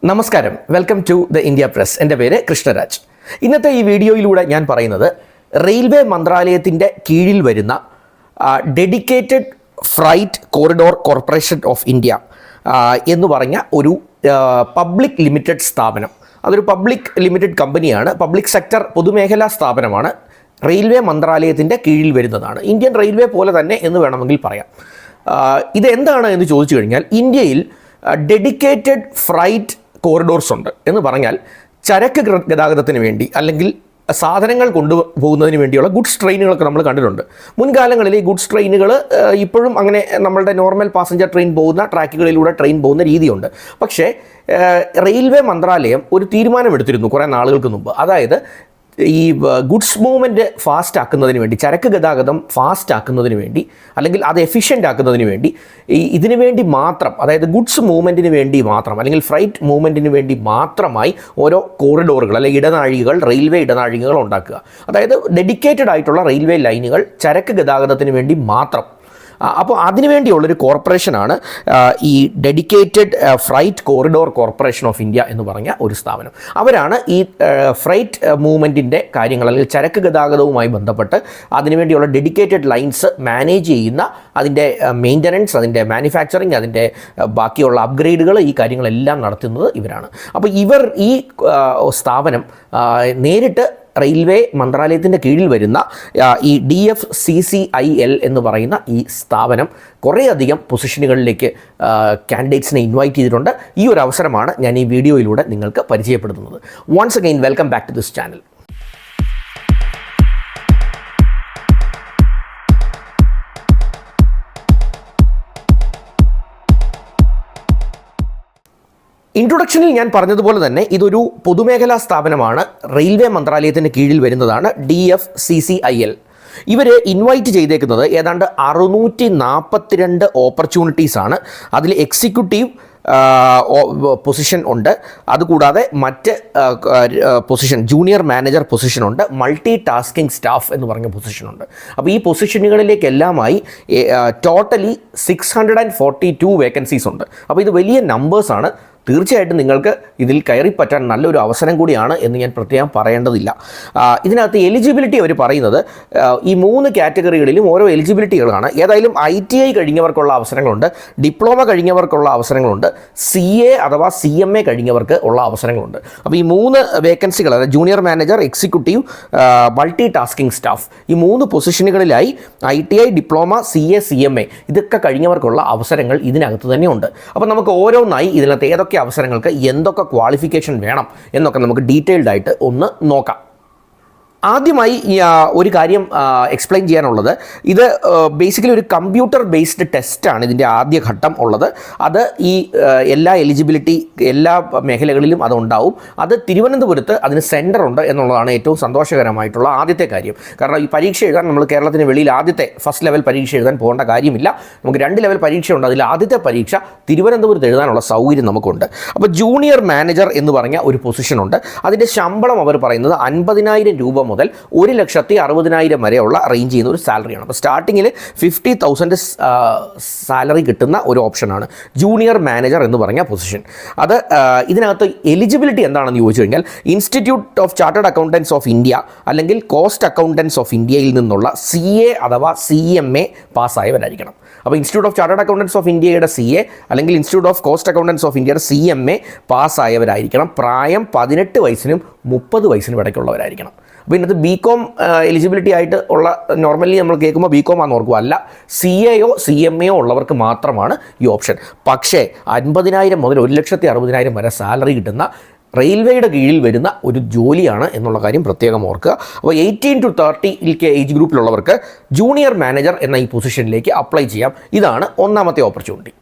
നമസ്കാരം, welcome to the India Press. എൻ്റെ പേര് കൃഷ്ണരാജ്. ഇന്നത്തെ ഈ വീഡിയോയിലൂടെ ഞാൻ പറയുന്നത് റെയിൽവേ മന്ത്രാലയത്തിൻ്റെ കീഴിൽ വരുന്ന dedicated freight corridor corporation of India എന്ന് പറഞ്ഞ ഒരു പബ്ലിക് ലിമിറ്റഡ് സ്ഥാപനം. അതൊരു പബ്ലിക് ലിമിറ്റഡ് കമ്പനിയാണ്, പബ്ലിക് സെക്ടർ പൊതുമേഖലാ സ്ഥാപനമാണ്. റെയിൽവേ മന്ത്രാലയത്തിൻ്റെ കീഴിൽ വരുന്നതാണ്. ഇന്ത്യൻ റെയിൽവേ പോലെ തന്നെ എന്ന് വേണമെങ്കിൽ പറയാം. ഇതെന്താണ് എന്ന് ചോദിച്ചു കഴിഞ്ഞാൽ, ഇന്ത്യയിൽ ഡെഡിക്കേറ്റഡ് ഫ്രൈറ്റ് കോറിഡോർസ് ഉണ്ട് എന്ന് പറഞ്ഞാൽ ചരക്ക് ഗതാഗതത്തിന് വേണ്ടി അല്ലെങ്കിൽ സാധനങ്ങൾ കൊണ്ടുപോകുന്നതിന് വേണ്ടിയുള്ള ഗുഡ്സ് ട്രെയിനുകളൊക്കെ നമ്മൾ കണ്ടിട്ടുണ്ട്. മുൻകാലങ്ങളിൽ ഈ ഗുഡ്സ് ട്രെയിനുകൾ ഇപ്പോഴും അങ്ങനെ നമ്മളുടെ നോർമൽ പാസഞ്ചർ ട്രെയിൻ പോകുന്ന ട്രാക്കുകളിലൂടെ ട്രെയിൻ പോകുന്ന രീതിയുണ്ട്. പക്ഷേ റെയിൽവേ മന്ത്രാലയം ഒരു തീരുമാനമെടുത്തിരുന്നു കുറേ നാളുകൾക്ക് മുമ്പ്. അതായത് ഈ ഗുഡ്സ് മൂവ്മെൻറ്റ് ഫാസ്റ്റ് ആക്കുന്നതിന് വേണ്ടി, ചരക്ക് ഗതാഗതം ഫാസ്റ്റ് ആക്കുന്നതിന് വേണ്ടി അല്ലെങ്കിൽ അത് എഫിഷ്യൻ്റ് ആക്കുന്നതിന് വേണ്ടി ഇതിനു വേണ്ടി മാത്രം, അതായത് ഗുഡ്സ് മൂവ്മെൻറ്റിന് വേണ്ടി മാത്രം അല്ലെങ്കിൽ ഫ്രൈറ്റ് മൂവ്മെൻറ്റിന് വേണ്ടി മാത്രമായി ഓരോ കോറിഡോറുകൾ അല്ലെങ്കിൽ ഇടനാഴികൾ, റെയിൽവേ ഇടനാഴികൾ ഉണ്ടാക്കുക. അതായത് ഡെഡിക്കേറ്റഡ് ആയിട്ടുള്ള റെയിൽവേ ലൈനുകൾ ചരക്ക് ഗതാഗതത്തിന് വേണ്ടി മാത്രം. അപ്പോൾ അതിനുവേണ്ടിയുള്ളൊരു കോർപ്പറേഷനാണ് ഈ dedicated freight corridor corporation of India എന്ന് പറഞ്ഞ ഒരു സ്ഥാപനം. അവരാണ് ഈ ഫ്രൈറ്റ് മൂവ്മെൻറ്റിൻ്റെ കാര്യങ്ങൾ അല്ലെങ്കിൽ ചരക്ക് ഗതാഗതവുമായി ബന്ധപ്പെട്ട് അതിനുവേണ്ടിയുള്ള ഡെഡിക്കേറ്റഡ് ലൈൻസ് മാനേജ് ചെയ്യുന്ന, അതിൻ്റെ മെയിൻ്റനൻസ്, അതിൻ്റെ മാനുഫാക്ചറിങ്, അതിൻ്റെ ബാക്കിയുള്ള അപ്ഗ്രേഡുകൾ, ഈ കാര്യങ്ങളെല്ലാം നടത്തുന്നത് ഇവരാണ്. അപ്പോൾ ഈ സ്ഥാപനം നേരിട്ട് റെയിൽവേ മന്ത്രാലയത്തിൻ്റെ കീഴിൽ വരുന്ന ഈ DFCCIL എന്ന് പറയുന്ന ഈ സ്ഥാപനം കുറേയധികം പൊസിഷനുകളിലേക്ക് കാൻഡിഡേറ്റ്സിനെ ഇൻവൈറ്റ് ചെയ്തിട്ടുണ്ട്. ഈ ഒരു അവസരമാണ് ഞാൻ ഈ വീഡിയോയിലൂടെ നിങ്ങൾക്ക് പരിചയപ്പെടുത്തുന്നത്. Once again welcome back to this channel. ഇൻട്രൊഡക്ഷനിൽ ഞാൻ പറഞ്ഞതുപോലെ തന്നെ ഇതൊരു പൊതുമേഖലാ സ്ഥാപനമാണ്. റെയിൽവേ മന്ത്രാലയത്തിൻ്റെ കീഴിൽ വരുന്നതാണ് DFCCIL. ഇവർ ഇൻവൈറ്റ് ചെയ്തേക്കുന്നത് ഏതാണ്ട് 642 ഓപ്പർച്യൂണിറ്റീസാണ്. അതിൽ എക്സിക്യൂട്ടീവ് പൊസിഷൻ ഉണ്ട്, അതുകൂടാതെ മറ്റ് പൊസിഷൻ, ജൂനിയർ മാനേജർ പൊസിഷനുണ്ട്, മൾട്ടി ടാസ്കിംഗ് സ്റ്റാഫ് എന്ന് പറഞ്ഞ പൊസിഷനുണ്ട്. അപ്പോൾ ഈ പൊസിഷനുകളിലേക്കെല്ലാമായി ടോട്ടലി 642 വേക്കൻസീസ് ഉണ്ട്. അപ്പോൾ ഇത് വലിയ നമ്പേഴ്സാണ്. തീർച്ചയായിട്ടും നിങ്ങൾക്ക് ഇതിൽ കയറിപ്പറ്റാൻ നല്ലൊരു അവസരം കൂടിയാണ് എന്ന് ഞാൻ പ്രത്യേകം പറയേണ്ടതില്ല. ഇതിനകത്ത് എലിജിബിലിറ്റി അവർ പറയുന്നത് ഈ 3 കാറ്റഗറികളിലും ഓരോ എലിജിബിലിറ്റികളാണ്. ഏതായാലും ITI കഴിഞ്ഞവർക്കുള്ള അവസരങ്ങളുണ്ട്, ഡിപ്ലോമ കഴിഞ്ഞവർക്കുള്ള അവസരങ്ങളുണ്ട്, CA അഥവാ CMA കഴിഞ്ഞവർക്ക് ഉള്ള അവസരങ്ങളുണ്ട്. അപ്പോൾ ഈ 3 വേക്കൻസികൾ, അതായത് junior manager, executive, multi tasking staff, ഈ 3 പൊസിഷനുകളിലായി ITI, ഡിപ്ലോമ, CA, CMA ഇതൊക്കെ കഴിഞ്ഞവർക്കുള്ള അവസരങ്ങൾ ഇതിനകത്ത് തന്നെയുണ്ട്. അപ്പോൾ നമുക്ക് ഓരോന്നായി ഇതിനകത്ത് ഏതൊക്കെ അവസരങ്ങൾക്ക് എന്തൊക്കെ ക്വാളിഫിക്കേഷൻ വേണം എന്നൊക്കെ നമുക്ക് ഡീറ്റെയിൽഡ് ആയിട്ട് ഒന്ന് നോക്കാം. ആദ്യമായി ഒരു കാര്യം എക്സ്പ്ലെയിൻ ചെയ്യാനുള്ളത്, ഇത് ബേസിക്കലി ഒരു കമ്പ്യൂട്ടർ ബേസ്ഡ് ടെസ്റ്റാണ് ഇതിൻ്റെ ആദ്യ ഘട്ടം ഉള്ളത്. അത് ഈ എല്ലാ എലിജിബിലിറ്റി എല്ലാ മേഖലകളിലും അതുണ്ടാവും. അത് തിരുവനന്തപുരത്ത് അതിന് സെൻറ്റർ ഉണ്ട് എന്നുള്ളതാണ് ഏറ്റവും സന്തോഷകരമായിട്ടുള്ള ആദ്യത്തെ കാര്യം. കാരണം ഈ പരീക്ഷ എഴുതാൻ നമ്മൾ കേരളത്തിന് വെളിയിൽ ഫസ്റ്റ് ലെവൽ പരീക്ഷ എഴുതാൻ പോകേണ്ട കാര്യമില്ല. നമുക്ക് 2 ലെവൽ പരീക്ഷയുണ്ട്. അതിൽ ആദ്യത്തെ പരീക്ഷ തിരുവനന്തപുരത്ത് എഴുതാനുള്ള സൗകര്യം നമുക്കുണ്ട്. അപ്പോൾ ജൂനിയർ മാനേജർ എന്ന് പറഞ്ഞ ഒരു പൊസിഷനുണ്ട്. അതിൻ്റെ ശമ്പളം അവർ പറയുന്നത് 50,000 രൂപ മുതൽ 1,60,000 വരെയുള്ള റേഞ്ച് ചെയ്യുന്ന ഒരു സാലറിയാണ്. അപ്പോൾ സ്റ്റാർട്ടിങ്ങിൽ 50,000 സാലറി കിട്ടുന്ന ഒരു ഓപ്ഷനാണ് ജൂനിയർ മാനേജർ എന്ന് പറഞ്ഞ പൊസിഷൻ. അത് ഇതിനകത്ത് എലിജിബിലിറ്റി എന്താണെന്ന് ചോദിച്ചു കഴിഞ്ഞാൽ, institute of chartered accountants of India അല്ലെങ്കിൽ കോസ്റ്റ് അക്കൗണ്ടൻസ് ഓഫ് ഇന്ത്യയിൽ നിന്നുള്ള CA അഥവാ CMA പാസ്സായവരായിരിക്കണം. അപ്പോൾ institute of chartered accountants of ഇന്ത്യയുടെ CA അല്ലെങ്കിൽ institute of cost accountants of ഇന്ത്യയുടെ CMA പാസ്സായവരായിരിക്കണം. പ്രായം 18 വയസ്സിനും 30 വയസ്സിനും ഇടയ്ക്കുള്ളവരായിരിക്കണം. അപ്പോൾ ഇതിനകത്ത് BCom എലിജിബിലിറ്റി ആയിട്ട് ഉള്ള, നോർമലി നമ്മൾ കേൾക്കുമ്പോൾ BCom ആണെന്ന് ഓർക്കുക, അല്ല, CAയോ CMAയോ ഉള്ളവർക്ക് മാത്രമാണ് ഈ ഓപ്ഷൻ. പക്ഷേ 50,000 മുതൽ 1,60,000 വരെ സാലറി കിട്ടുന്ന റെയിൽവേയുടെ കീഴിൽ വരുന്ന ഒരു ജോലിയാണ് എന്നുള്ള കാര്യം പ്രത്യേകം ഓർക്കുക. അപ്പോൾ 18 to 30 ഏജ് ഗ്രൂപ്പിലുള്ളവർക്ക് ജൂനിയർ മാനേജർ എന്ന ഈ പൊസിഷനിലേക്ക് അപ്ലൈ ചെയ്യാം. ഇതാണ് ഒന്നാമത്തെ ഓപ്പർച്യൂണിറ്റി.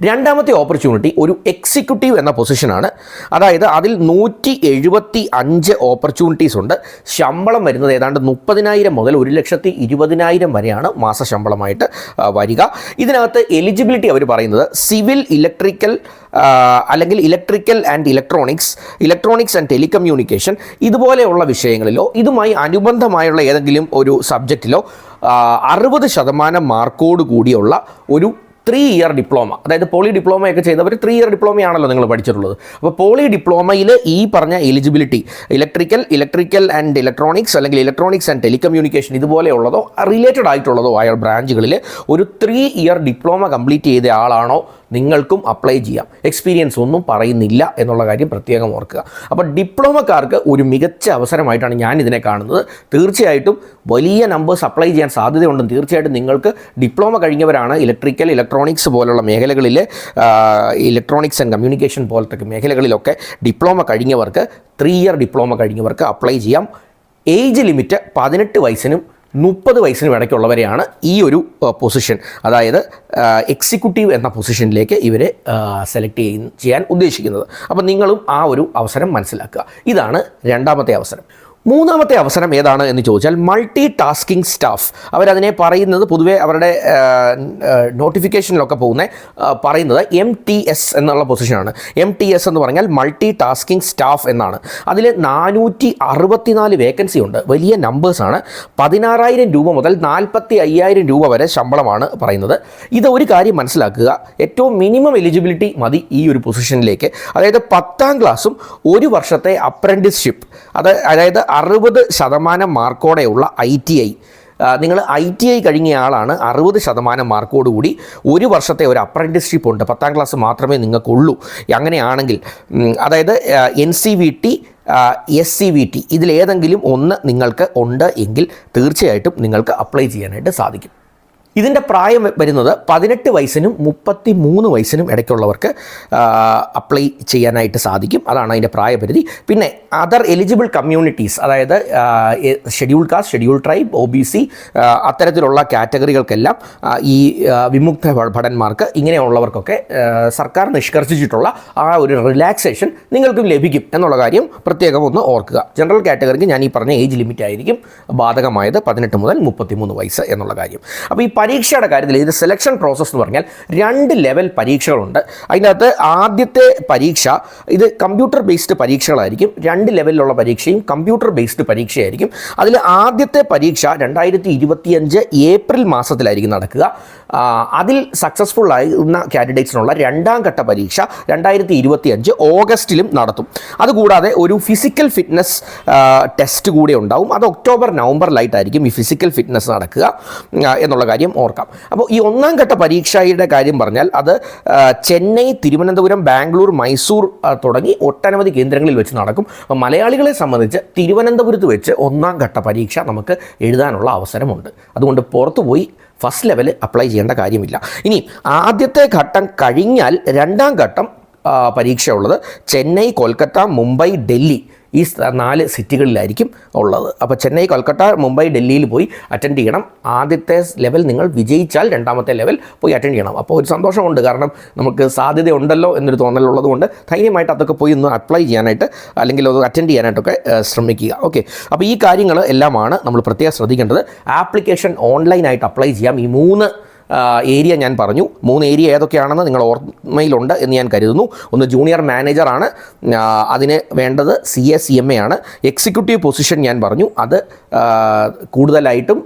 രണ്ടാമത്തെ ഓപ്പർച്യൂണിറ്റി ഒരു എക്സിക്യൂട്ടീവ് എന്ന പൊസിഷനാണ്. അതായത് അതിൽ 175 ഓപ്പർച്യൂണിറ്റീസ് ഉണ്ട്. ശമ്പളം വരുന്നത് ഏതാണ്ട് 30,000 മുതൽ 1,20,000 വരെയാണ് മാസ ശമ്പളമായിട്ട് വരിക. ഇതിനകത്ത് എലിജിബിലിറ്റി അവർ പറയുന്നത് സിവിൽ, ഇലക്ട്രിക്കൽ അല്ലെങ്കിൽ electrical and electronics and telecommunication ഇതുപോലെയുള്ള വിഷയങ്ങളിലോ ഇതുമായി അനുബന്ധമായുള്ള ഏതെങ്കിലും ഒരു സബ്ജക്റ്റിലോ 60% മാർക്കോട് കൂടിയുള്ള ഒരു 3 ഇയർ ഡിപ്ലോമ, അതായത് പോളി ഡിപ്ലോമയൊക്കെ ചെയ്തവർ 3 ഇയർ ഡിപ്ലോമയാണല്ലോ നിങ്ങൾ പഠിച്ചിട്ടുള്ളത്. അപ്പോൾ പോളി ഡിപ്ലോമയിൽ ഈ പറഞ്ഞ എലിജിബിലിറ്റി ഇലക്ട്രിക്കൽ ആൻഡ് ഇലക്ട്രോണിക്സ് അല്ലെങ്കിൽ ഇലക്ട്രോണിക്സ് ആൻഡ് ടെലികമ്മ്യൂണിക്കേഷൻ ഇതുപോലെയുള്ളതോ റിലേറ്റഡ് ആയിട്ടുള്ളതോ ആയ ബ്രാഞ്ചുകളിൽ ഒരു 3 ഇയർ ഡിപ്ലോമ കംപ്ലീറ്റ് ചെയ്ത ആളാണോ നിങ്ങൾക്കും അപ്ലൈ ചെയ്യാം. എക്സ്പീരിയൻസ് ഒന്നും പറയുന്നില്ല എന്നുള്ള കാര്യം പ്രത്യേകം ഓർക്കുക. അപ്പോൾ ഡിപ്ലോമക്കാർക്ക് ഒരു മികച്ച അവസരമായിട്ടാണ് ഞാൻ ഇതിനെ കാണുന്നത്. തീർച്ചയായിട്ടും വലിയ നമ്പേഴ്സ് അപ്ലൈ ചെയ്യാൻ സാധ്യതയുണ്ടെന്ന് തീർച്ചയായിട്ടും നിങ്ങൾക്ക് ഡിപ്ലോമ കഴിഞ്ഞവരാണ് ഇലക്ട്രോണിക്സ് പോലുള്ള മേഖലകളിൽ ഇലക്ട്രോണിക്സ് ആൻഡ് കമ്മ്യൂണിക്കേഷൻ പോലത്തെ മേഖലകളിലൊക്കെ ഡിപ്ലോമ കഴിഞ്ഞവർക്ക് 3 ഇയർ ഡിപ്ലോമ കഴിഞ്ഞവർക്ക് അപ്ലൈ ചെയ്യാം. ഏജ് ലിമിറ്റ് 18 വയസ്സിനും 30 വയസ്സിനും ഇടയ്ക്കുള്ളവരെയാണ് ഈ ഒരു പൊസിഷൻ, അതായത് എക്സിക്യൂട്ടീവ് എന്ന പൊസിഷനിലേക്ക് ഇവരെ സെലക്ട് ചെയ്യാൻ ഉദ്ദേശിക്കുന്നത്. അപ്പോൾ നിങ്ങളും ആ ഒരു അവസരം മനസ്സിലാക്കുക. ഇതാണ് രണ്ടാമത്തെ അവസരം. മൂന്നാമത്തെ അവസരം ഏതാണ് എന്ന് ചോദിച്ചാൽ മൾട്ടി ടാസ്കിംഗ് സ്റ്റാഫ്. അവരതിനെ പറയുന്നത് പൊതുവെ അവരുടെ നോട്ടിഫിക്കേഷനിലൊക്കെ പറയുന്നത് MTS എന്നുള്ള പൊസിഷനാണ്. MTS എന്ന് പറഞ്ഞാൽ മൾട്ടി ടാസ്കിംഗ് സ്റ്റാഫ് എന്നാണ്. അതിൽ 464 വേക്കൻസി ഉണ്ട്. വലിയ നമ്പേഴ്സാണ്. 16,000 രൂപ മുതൽ 45,000 രൂപ വരെ ശമ്പളമാണ് പറയുന്നത്. ഇത് ഒരു കാര്യം മനസ്സിലാക്കുക, ഏറ്റവും മിനിമം എലിജിബിലിറ്റി മതി ഈ ഒരു പൊസിഷനിലേക്ക്. അതായത് 10ാം ക്ലാസ്സും 1 വർഷത്തെ അപ്രൻറ്റിസ്ഷിപ്പ്, അതായത് 60% മാർക്കോടെയുള്ള ITI. നിങ്ങൾ ITI കഴിഞ്ഞ ആളാണ്, 60% മാർക്കോടുകൂടി 1 വർഷത്തെ ഒരു അപ്രൻറ്റിസ്ഷിപ്പ് ഉണ്ട്. 10ാം ക്ലാസ് മാത്രമേ നിങ്ങൾക്കുള്ളൂ. അങ്ങനെയാണെങ്കിൽ അതായത് NCVT SCVT ഇതിലേതെങ്കിലും ഒന്ന് നിങ്ങൾക്ക് ഉണ്ട് എങ്കിൽ തീർച്ചയായിട്ടും നിങ്ങൾക്ക് അപ്ലൈ ചെയ്യാനായിട്ട് സാധിക്കും. ഇതിൻ്റെ പ്രായം വരുന്നത് 18 വയസ്സിനും 33 വയസ്സിനും ഇടയ്ക്കുള്ളവർക്ക് അപ്ലൈ ചെയ്യാനായിട്ട് സാധിക്കും. അതാണ് അതിൻ്റെ പ്രായപരിധി. പിന്നെ അതർ എലിജിബിൾ കമ്മ്യൂണിറ്റീസ്, അതായത് scheduled caste, scheduled tribe, OBC അത്തരത്തിലുള്ള കാറ്റഗറികൾക്കെല്ലാം ഈ വിമുക്ത ഭടന്മാർക്ക് ഇങ്ങനെയുള്ളവർക്കൊക്കെ സർക്കാർ നിഷ്കർഷിച്ചിട്ടുള്ള ആ ഒരു റിലാക്സേഷൻ നിങ്ങൾക്കും ലഭിക്കും എന്നുള്ള കാര്യം പ്രത്യേകം ഒന്ന് ഓർക്കുക. ജനറൽ കാറ്റഗറിക്ക് ഞാൻ ഈ പറഞ്ഞ ഏജ് ലിമിറ്റ് ആയിരിക്കും ബാധകമായത്, 18 മുതൽ 33 വയസ്സ് എന്നുള്ള കാര്യം. അപ്പോൾ ഈ പരീക്ഷയുടെ കാര്യത്തിൽ ഇത് സെലക്ഷൻ പ്രോസസ്സ് എന്ന് പറഞ്ഞാൽ 2 ലെവൽ പരീക്ഷകളുണ്ട്. അതിനകത്ത് ആദ്യത്തെ പരീക്ഷ ഇത് കമ്പ്യൂട്ടർ ബേസ്ഡ് പരീക്ഷകളായിരിക്കും. 2 ലെവലിലുള്ള പരീക്ഷയും കമ്പ്യൂട്ടർ ബേസ്ഡ് പരീക്ഷയായിരിക്കും. അതിൽ ആദ്യത്തെ പരീക്ഷ 2025 ഏപ്രിൽ മാസത്തിലായിരിക്കും നടക്കുക. അതിൽ സക്സസ്ഫുൾ ആയിരുന്ന കാൻഡിഡേറ്റ്സിനുള്ള 2ാം ഘട്ട പരീക്ഷ 2025 ഓഗസ്റ്റിലും നടത്തും. അതുകൂടാതെ ഒരു ഫിസിക്കൽ ഫിറ്റ്നസ് ടെസ്റ്റ് കൂടെ ഉണ്ടാവും. അത് ഒക്ടോബർ നവംബറിലായിട്ടായിരിക്കും ഈ ഫിസിക്കൽ ഫിറ്റ്നസ് നടക്കുക എന്നുള്ള കാര്യം ഓർക്കാം. അപ്പോൾ ഈ 1ാം ഘട്ട പരീക്ഷയുടെ കാര്യം പറഞ്ഞാൽ അത് ചെന്നൈ, തിരുവനന്തപുരം, ബാംഗ്ലൂർ, മൈസൂർ തുടങ്ങി ഒട്ടനവധി കേന്ദ്രങ്ങളിൽ വെച്ച് നടക്കും. അപ്പോൾ മലയാളികളെ സംബന്ധിച്ച് തിരുവനന്തപുരത്ത് വെച്ച് 1ാം ഘട്ട പരീക്ഷ നമുക്ക് എഴുതാനുള്ള അവസരമുണ്ട്. അതുകൊണ്ട് പുറത്തു പോയി ഫസ്റ്റ് ലെവൽ അപ്ലൈ ചെയ്യേണ്ട കാര്യമില്ല. ഇനി ആദ്യത്തെ ഘട്ടം കഴിഞ്ഞാൽ 2ാം ഘട്ടം പരീക്ഷ ഉള്ളത് ചെന്നൈ, കൊൽക്കത്ത, മുംബൈ, ഡൽഹി ഈ 4 സിറ്റികളിലായിരിക്കും ഉള്ളത്. അപ്പോൾ ചെന്നൈ, കൊൽക്കത്ത, മുംബൈ, ഡൽഹിയിൽ പോയി അറ്റൻഡ് ചെയ്യണം. ആദ്യത്തെ ലെവൽ നിങ്ങൾ വിജയിച്ചാൽ 2ാമത്തെ ലെവൽ പോയി അറ്റൻഡ് ചെയ്യണം. അപ്പോൾ ഒരു സന്തോഷമുണ്ട്, കാരണം നമുക്ക് സാധ്യതയുണ്ടല്ലോ എന്നൊരു തോന്നലുള്ളത് കൊണ്ട് ധൈര്യമായിട്ട് അതൊക്കെ പോയി ഒന്ന് അപ്ലൈ ചെയ്യാനായിട്ട് അല്ലെങ്കിൽ അത് അറ്റൻഡ് ചെയ്യാനായിട്ടൊക്കെ ശ്രമിക്കുക. ഓക്കെ, അപ്പോൾ ഈ കാര്യങ്ങൾ എല്ലാമാണ് നമ്മൾ പ്രത്യേകം ശ്രദ്ധിക്കേണ്ടത്. ആപ്ലിക്കേഷൻ ഓൺലൈനായിട്ട് അപ്ലൈ ചെയ്യാം. ഈ 3 ഏരിയ ഞാൻ പറഞ്ഞു. 3 ഏരിയ ഏതൊക്കെയാണെന്ന് നിങ്ങൾ ഓർമ്മയിലുണ്ട് എന്ന് ഞാൻ കരുതുന്നു. ഒന്ന് ജൂനിയർ മാനേജറാണ്, അതിന് വേണ്ടത് CA/CMA ആണ്. എക്സിക്യൂട്ടീവ് പൊസിഷൻ ഞാൻ പറഞ്ഞു, അത് കൂടുതലായിട്ടും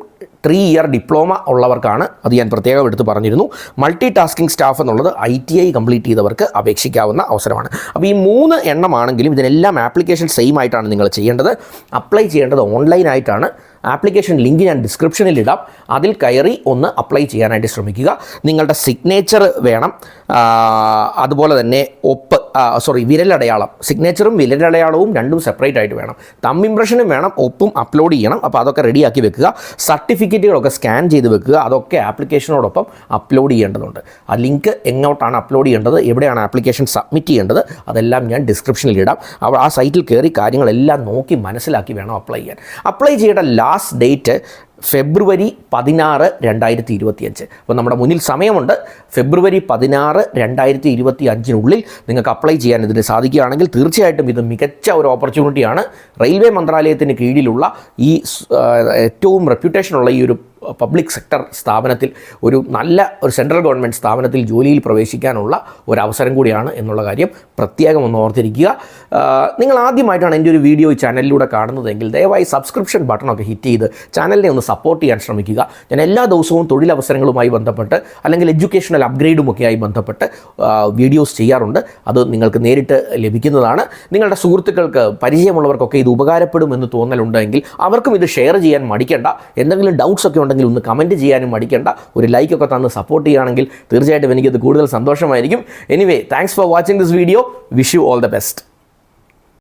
3 ഇയർ ഡിപ്ലോമ ഉള്ളവർക്കാണ്, അത് ഞാൻ പ്രത്യേകം എടുത്ത് പറഞ്ഞിരുന്നു. മൾട്ടി ടാസ്കിംഗ് സ്റ്റാഫ് എന്നുള്ളത് ITI കംപ്ലീറ്റ് ചെയ്തവർക്ക് അപേക്ഷിക്കാവുന്ന അവസരമാണ്. അപ്പോൾ ഈ 3 എണ്ണമാണെങ്കിലും ഇതിനെല്ലാം ആപ്ലിക്കേഷൻ സെയിം ആയിട്ടാണ് നിങ്ങൾ ചെയ്യേണ്ടത്. അപ്ലൈ ചെയ്യേണ്ടത് ഓൺലൈനായിട്ടാണ്. ആപ്ലിക്കേഷൻ ലിങ്ക് ഞാൻ ഡിസ്ക്രിപ്ഷനിൽ ഇടാം. അതിൽ കയറി ഒന്ന് അപ്ലൈ ചെയ്യാനായിട്ട് ശ്രമിക്കുക. നിങ്ങളുടെ സിഗ്നേച്ചർ വേണം, അതുപോലെ തന്നെ വിരലടയാളം, സിഗ്നേച്ചറും വിരലടയാളവും രണ്ടും സെപ്പറേറ്റ് ആയിട്ട് വേണം. തമ്പ് ഇംപ്രഷനും വേണം, ഒപ്പും അപ്ലോഡ് ചെയ്യണം. അപ്പോൾ അതൊക്കെ റെഡിയാക്കി വെക്കുക. സർട്ടിഫിക്കറ്റുകളൊക്കെ സ്കാൻ ചെയ്ത് വെക്കുക. അതൊക്കെ ആപ്ലിക്കേഷനോടൊപ്പം അപ്ലോഡ് ചെയ്യേണ്ടതുണ്ട്. ആ ലിങ്ക് എങ്ങോട്ടാണ് അപ്ലോഡ് ചെയ്യേണ്ടത്, എവിടെയാണ് ആപ്ലിക്കേഷൻ സബ്മിറ്റ് ചെയ്യേണ്ടത്, അതെല്ലാം ഞാൻ ഡിസ്ക്രിപ്ഷനിൽ ഇടാം. അപ്പോൾ ആ സൈറ്റിൽ കയറി കാര്യങ്ങളെല്ലാം നോക്കി മനസ്സിലാക്കി വേണം അപ്ലൈ ചെയ്യാൻ. അപ്ലൈ ചെയ്യേണ്ട ലാസ്റ്റ് ഡേറ്റ് ഫെബ്രുവരി 16, 2025. അപ്പോൾ നമ്മുടെ മുന്നിൽ സമയമുണ്ട്. ഫെബ്രുവരി 16, 2025 നിങ്ങൾക്ക് അപ്ലൈ ചെയ്യാൻ ഇതിന് സാധിക്കുകയാണെങ്കിൽ തീർച്ചയായിട്ടും ഇത് മികച്ച ഒരു ഓപ്പർച്യൂണിറ്റിയാണ്. റെയിൽവേ മന്ത്രാലയത്തിന് കീഴിലുള്ള ഈ ഏറ്റവും റെപ്യൂട്ടേഷനുള്ള ഈ ഒരു പബ്ലിക് സെക്ടർ സ്ഥാപനത്തിൽ ഒരു നല്ല ഒരു സെൻട്രൽ ഗവൺമെൻറ് സ്ഥാപനത്തിൽ ജോലിയിൽ പ്രവേശിക്കാനുള്ള ഒരു അവസരം കൂടിയാണ് എന്നുള്ള കാര്യം പ്രത്യേകം ഒന്ന് ഓർത്തിരിക്കുക. നിങ്ങൾ ആദ്യമായിട്ടാണ് എൻ്റെ ഒരു വീഡിയോ ഈ ചാനലിലൂടെ കാണുന്നതെങ്കിൽ ദയവായി സബ്സ്ക്രിപ്ഷൻ ബട്ടണൊക്കെ ഹിറ്റ് ചെയ്ത് ചാനലിനെ ഒന്ന് സപ്പോർട്ട് ചെയ്യാൻ ശ്രമിക്കുക. ഞാൻ എല്ലാ ദിവസവും തൊഴിലവസരങ്ങളുമായി ബന്ധപ്പെട്ട് അല്ലെങ്കിൽ എഡ്യൂക്കേഷണൽ അപ്ഗ്രേഡുമൊക്കെയായി ബന്ധപ്പെട്ട് വീഡിയോസ് ചെയ്യാറുണ്ട്. അത് നിങ്ങൾക്ക് നേരിട്ട് ലഭിക്കുന്നതാണ്. നിങ്ങളുടെ സുഹൃത്തുക്കൾക്ക് പരിചയമുള്ളവർക്കൊക്കെ ഇത് ഉപകാരപ്പെടുമെന്ന് തോന്നലുണ്ടെങ്കിൽ അവർക്കും ഇത് ഷെയർ ചെയ്യാൻ മടിക്കേണ്ട. എന്തെങ്കിലും ഡൗട്ട്സ് ഒക്കെ ഉണ്ടെങ്കിൽ ഒന്ന് കമൻറ്റ് ചെയ്യാനും മടിക്കേണ്ട. ഒരു ലൈക്കൊക്കെ തന്ന് സപ്പോർട്ട് ചെയ്യുകയാണെങ്കിൽ തീർച്ചയായിട്ടും എനിക്കത് കൂടുതൽ സന്തോഷമായിരിക്കും. Anyway, thanks for watching this video. Wish you all the best.